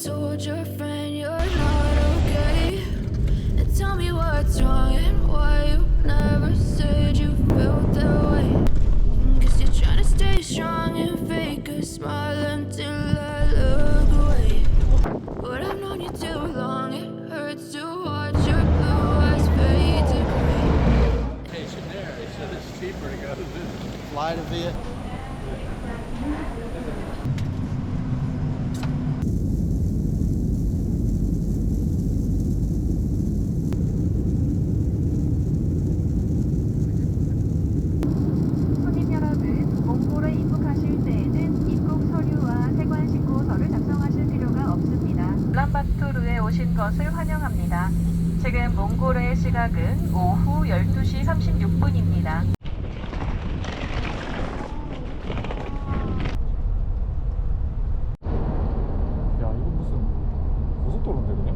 told your friend you're not okay? And tell me what's wrong and why you never said you felt that way. Cause you're trying to stay strong and fake a smile until I look away. But I've known you too long, it hurts to watch your blue eyes fade to gray. Vacation there. They said it's cheaper to go to visit. Fly to Viet. 손님 여러분, 몽골에 입국하실 때에는 입국 서류와 세관 신고서를 작성하실 필요가 없습니다. 울란바토르에 오신 것을 환영합니다. 지금 몽골의 시각은 오후 12시 36분입니다. 야, 이거 무슨 고속도로인데 그냥?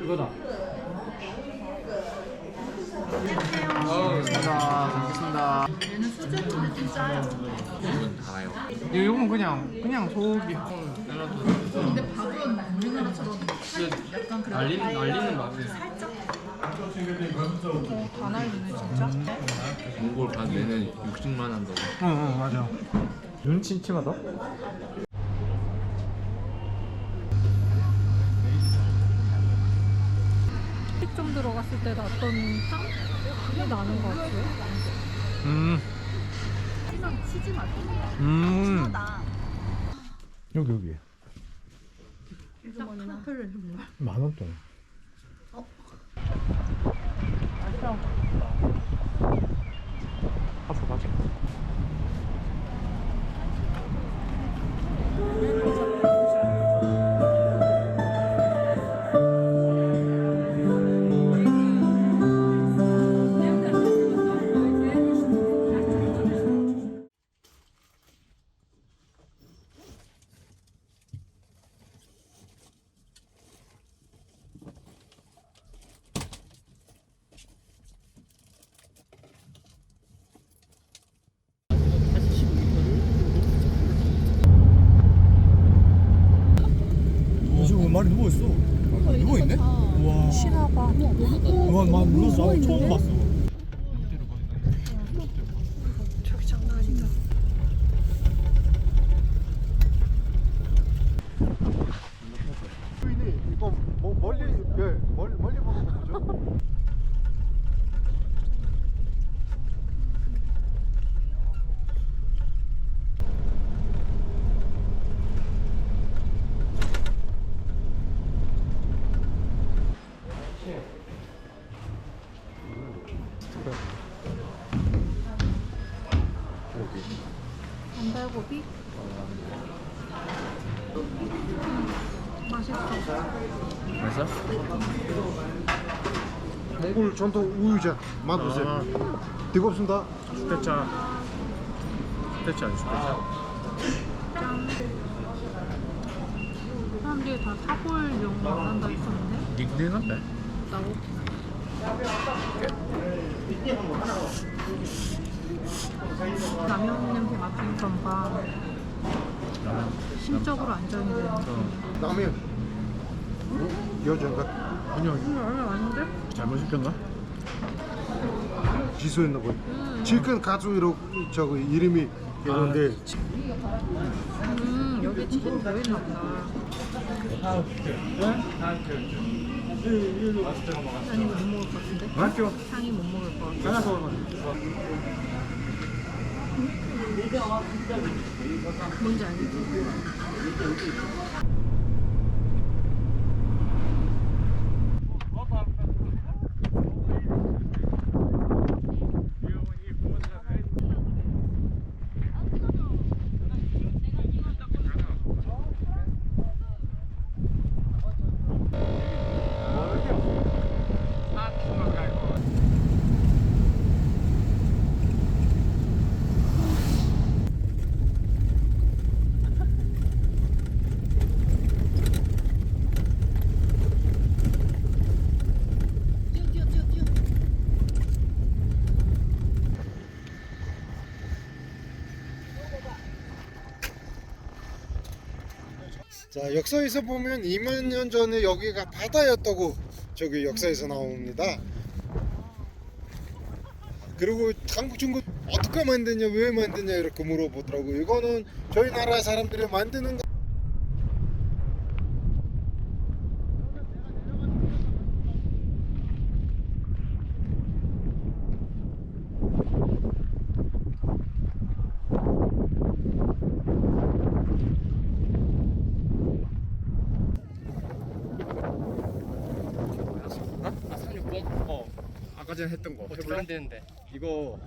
이거다. 잘 먹겠습니다. 얘는 수제인데 좀 짜요. 이건 달아요. 이건 그냥 소고기. 근데 밥은 우리나라처럼 약간 그래. 날리는 맛이. 살짝 다 날리네 진짜. 몽골 간 내내 60만 한다고. 응, 맞아. 눈 침침하다? 좀 들어갔을 때 났던 향? 그게 나는 것 같아요. 치즈 맛. 여기. 딱 카페를 좀 봐. 10,000원 돈. 가자. 지금 말이 누워있어. 누워있네? 와. 실화봐. 와, 난 누워서 처음 봤어. 저기 장난 아니다. 이거 뭐 멀리 보는 거죠? 안달고비? 맛있어. 맛있어? 몽골 전통 우유자 맛보세요. 뜨겁습니다. 스테차 아니 스테차? 사람들이 다 타골용 말한다 했었는데 닉네임 같네. 나고 라면 냄새 맡은 전바 심적으로 안정이 되는 라면. 여전가 아니요, 라면 아닌데? 잘못 시켰나? 지소했나 보요. 질끈 가수로 저거 이름이 이런데 여기 치킨 들어있나 보다. 아니 이거 못 먹을 것 같은데? 맛있죠? 향이 못 먹을 것 같아. 하나 더. 뭔지 알겠지? 자, 역사에서 보면 2만 년 전에 여기가 바다였다고 저기 역사에서 나옵니다. 그리고 한국 중국 어떻게 만드냐, 왜 만드냐 이렇게 물어보더라고요. 이거는 저희 나라 사람들이 만드는 거. 아 360? 아까 전에 했던 거. 어떻게 하면 되는데? 이거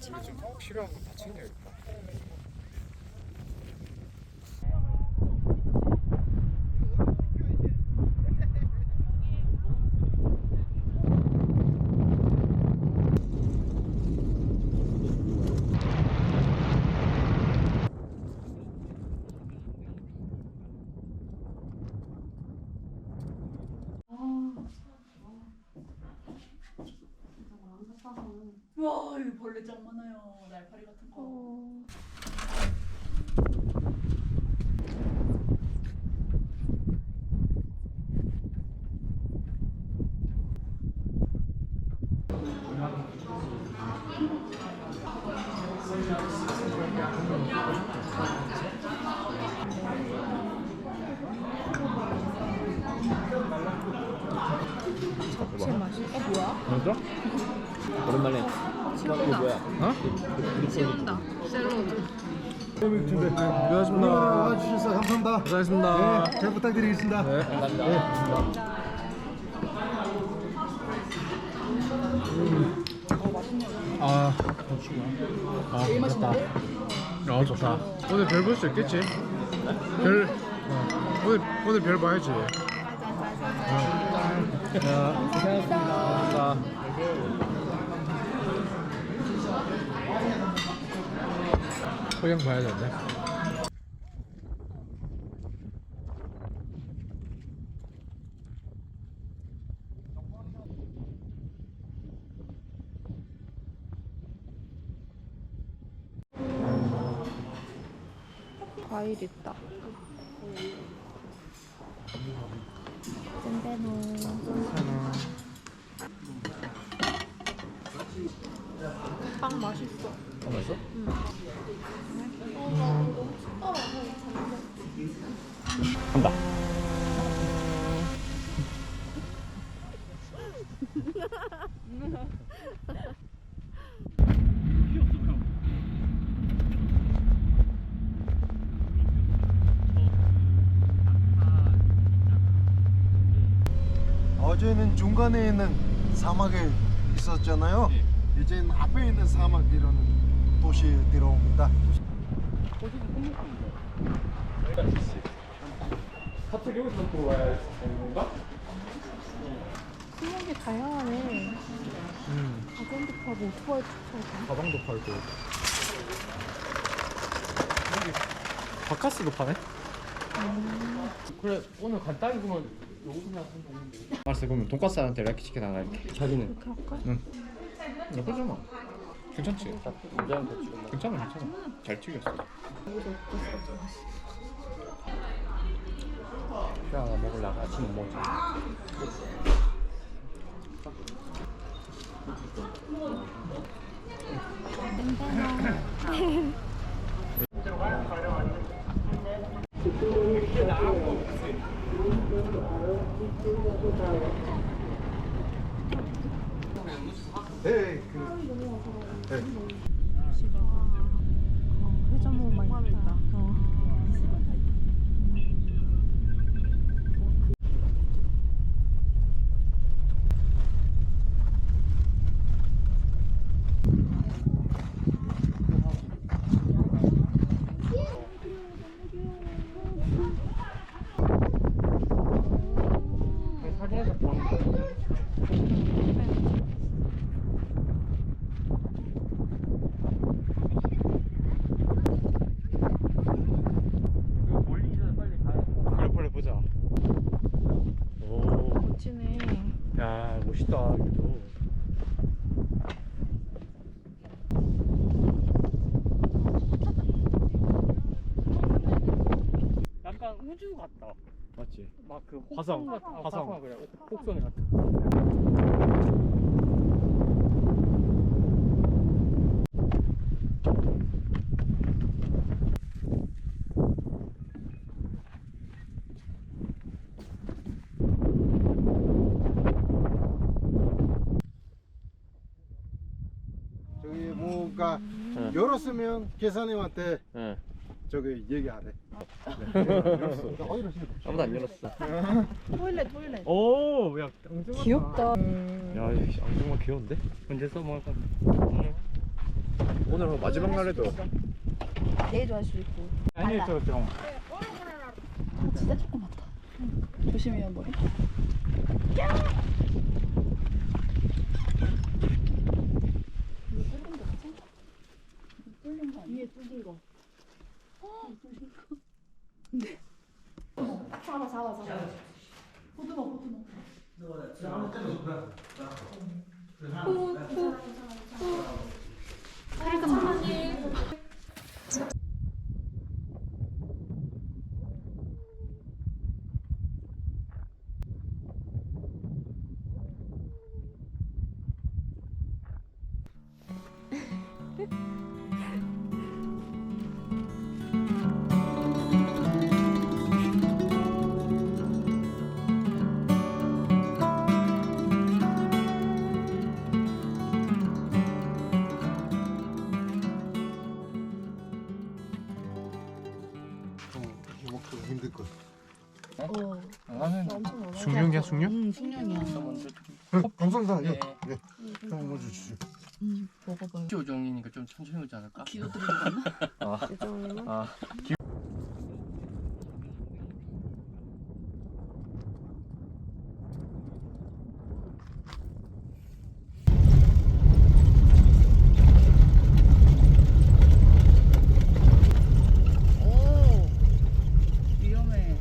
좀 필요한 거 다 챙겨야겠다. 와, 여기 벌레 짱 많아요. 날파리 같은 거. 잡채 맛이. 뭐야? 맞아? 오랜만에 이거 뭐야? 어? 씹는다. 샐러드. 고맙습니다. 와주셔서 감사합니다. 고생하셨습니다. 네, 잘 부탁드리겠습니다. 네, 감사합니다. 아, 아, 좋다. 아, 좋다. 오늘 별 볼 수 있겠지? 별 오늘 별 봐야지. 고생하셨습니다. 호영 봐야 되는데. 과일 있다. 젠데노. 빵 맛있어. 맛있어? 간다. 어제는 중간에 있는 사막에 있었잖아요. 이제는 앞에 있는 사막이라는 도시에 들어옵니다. 갑자기 여기서 또 와야 되는 건가? 신기하게 다양하네. 가전도 파고 오토바이도 파고. 가방도 팔고. 여기 바카스도 파네? 그래, 오늘 간단히 보면 여기서 그냥 한다는데. 알았어, 그러면 돈까스한테 이렇게 시켜 나갈게. 자기는? 이렇게 할까? 응. 나쁘잖아. 괜찮지? 괜찮아. 괜찮아. 잘 튀겼어. 야, 먹으려고 아침 못 먹지. 네, 회전목 많이 있다. 사진에서 보는 거. 빨리 보자. 오, 멋지네. 야 멋있다 여기도. 호주 같다. 맞지? 막 그 화성. 화성 그래. 혹성이 같아. 저기 뭐가 열었으면 계산님한테 응. 저기 얘기하래. 아무도 안 열었어. 토일렛. 오, 야, 앙증맞다. 귀엽다. 야, 이 앙증맞 귀여운데? 언제 써먹을 건데? 오늘 마지막 날에도 내일도 할 수 있고. 아니, 좀. 진짜 조그맣다. 조심해요 머리. 뚫린 거 위에 뚫린 거. 네. 잡아. 보드먹. 먹기 힘들 거. 숭늉이야 숭늉? 숙련이야. 감사합니다. 네. 예. 형 먼저 주시죠. 먹어봐요. 조정이니까 좀 천천히 오지 않을까? 기어들이는 아. 위험해.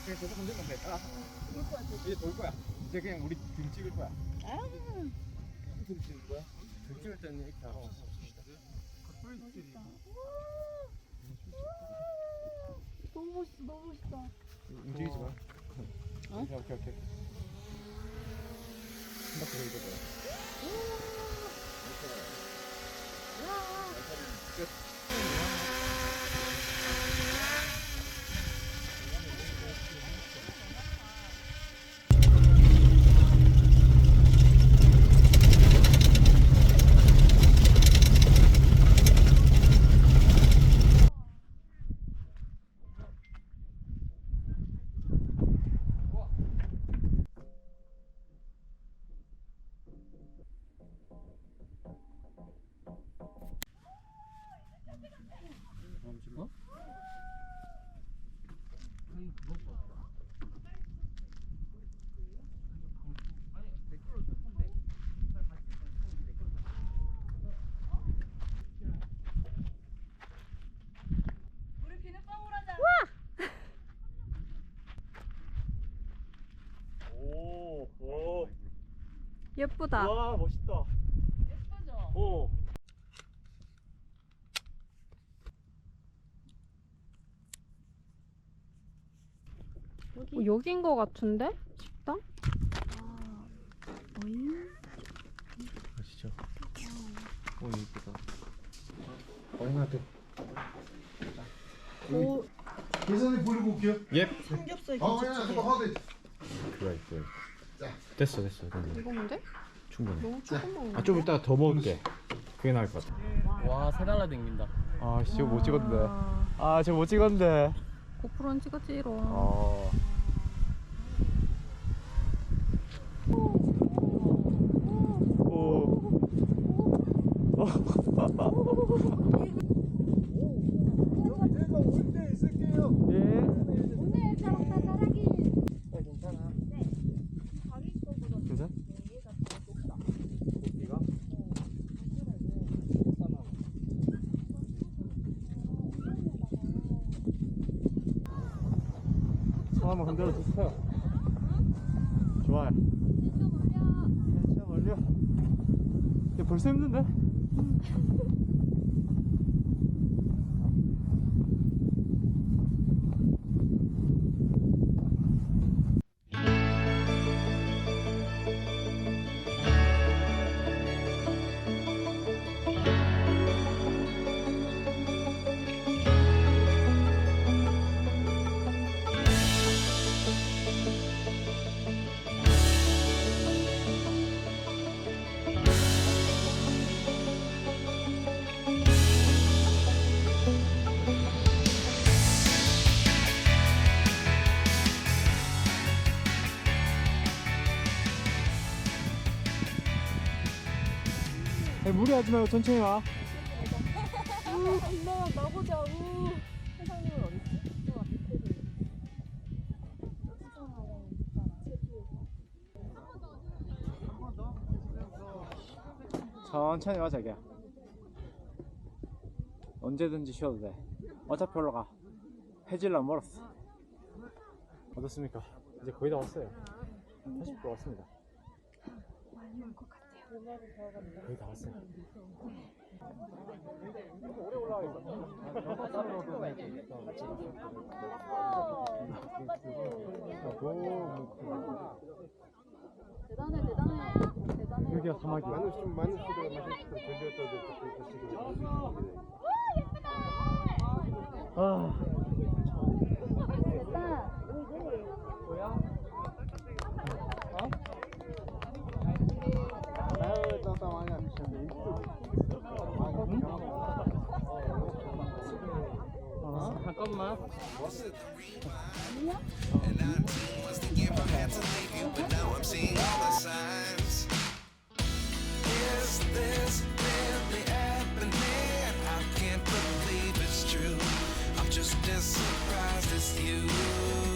그냥 계속 흔들면 돼. 이제 돌 거야. 이제 그냥 우리 등 찍을 거야. 등 찍을 거야? 등 찍을 때는 이렇게 하고. 너무 멋있다. 움직이지 마. 오케이. 한 바퀴 돌고 거야. 오. 예쁘다. 와, 멋있다. 예쁘죠? 오. 여긴 거 같은데? 식당? 진짜. 오, 예쁘다. 형한테. 계산이 버리고 올게요. 예. 삼겹살 그냥 그거 하되. 그래. 됐어. 이건데? 충분해. 너무 조그만. 좀 이따가 더 먹을게. 그게 나을 것 같아. 와, 세 달라 댕긴다. 아, 씨, 저거 못 찍었는데. 저거 못 찍었는데. 고프로는 찍었지롱. 아. 제가 올 때 있을게요. 괜찮아? 고기가? 한번 흔들어 주세요. 좋아요. 텐션 올려. 근데 벌써 힘든데? 무리하지 말고 천천히 와. 엄마야 나보자. 세상님은 어디 있지? 저 앞에 천천히 와 자기야. 언제든지 쉬어도 돼. 어차피 올라가. 해질라 멀었어. 어떻습니까? 이제 거의 다 왔어요. 80% 왔습니다. 많이 올 것 같아요. 거의 다 왔어요. 오래 올라가 있어. 대단해. 여기가 사막이야. 많은 수가 아. 잠깐만. Is this really happening? I can't believe it's true. I'm just as surprised as you.